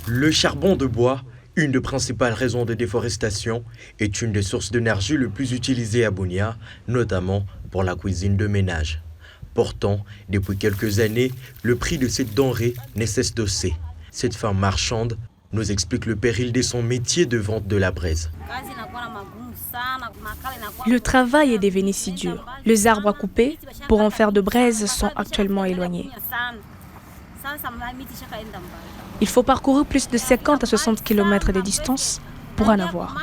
Le charbon de bois, une des principales raisons de déforestation, est une des sources d'énergie les plus utilisées à Bunia, notamment pour la cuisine de ménage. Pourtant, depuis quelques années, le prix de cette denrée ne cesse d'hausser. Cette femme marchande nous explique le péril de son métier de vente de la braise. Le travail est devenu si dur. Les arbres à couper pour en faire de braise sont actuellement éloignés. Il faut parcourir plus de 50 à 60 km de distance pour en avoir.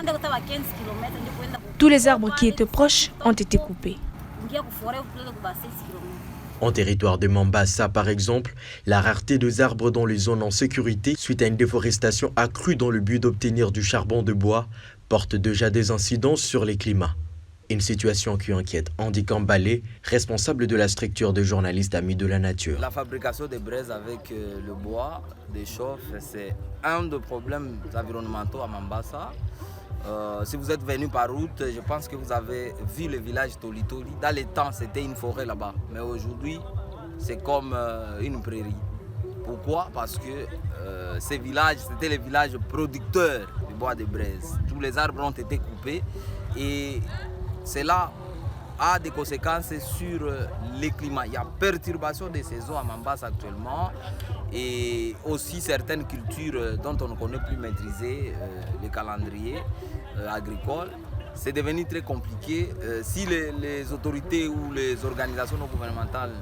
Tous les arbres qui étaient proches ont été coupés. En territoire de Mambasa, par exemple, la rareté des arbres dans les zones en sécurité suite à une déforestation accrue dans le but d'obtenir du charbon de bois porte déjà des incidences sur les climats. Une situation qui inquiète Andy Kambalé, responsable de la structure de journalistes amis de la nature. La fabrication des braises avec le bois, des chauffe, c'est un des problèmes environnementaux à Mambasa. Si vous êtes venu par route, je pense que vous avez vu le village Toli Toli. Dans les temps, c'était une forêt là-bas. Mais aujourd'hui, c'est comme une prairie. Pourquoi? Parce que ces villages, c'était les villages producteurs du bois de braise. Tous les arbres ont été coupés et cela a des conséquences sur le climat. Il y a perturbation des saisons à Mambasa actuellement et aussi certaines cultures dont on ne connaît plus maîtriser le calendrier agricole. C'est devenu très compliqué. Si les autorités ou les organisations non gouvernementales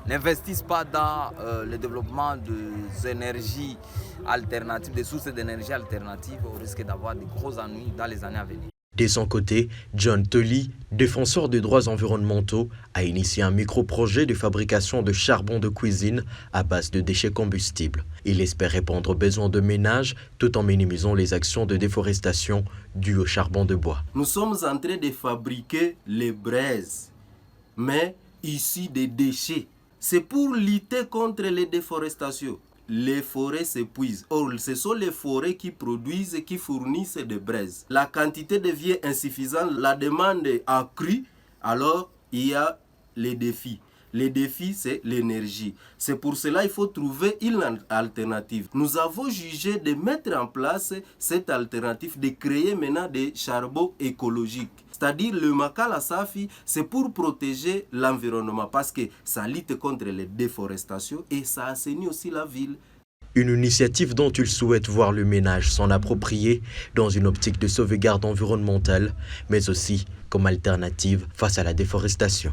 n'investissent pas dans le développement des énergies alternatives, des sources d'énergie alternatives, on risque d'avoir de gros ennuis dans les années à venir. De son côté, John Tully, défenseur des droits environnementaux, a initié un micro-projet de fabrication de charbon de cuisine à base de déchets combustibles. Il espère répondre aux besoins de ménage tout en minimisant les actions de déforestation dues au charbon de bois. Nous sommes en train de fabriquer les braises, mais issues des déchets. C'est pour lutter contre les déforestations. Les forêts s'épuisent. Or, ce sont les forêts qui produisent et qui fournissent des braises. La quantité devient insuffisante, la demande est accrue, alors il y a les défis. Les défis, c'est l'énergie. C'est pour cela qu'il faut trouver une alternative. Nous avons jugé de mettre en place cette alternative, de créer maintenant des charbons écologiques. C'est-à-dire le Makala Safi, c'est pour protéger l'environnement parce que ça lutte contre les déforestations et ça assainit aussi la ville. Une initiative dont il souhaite voir le ménage s'en approprier dans une optique de sauvegarde environnementale, mais aussi comme alternative face à la déforestation.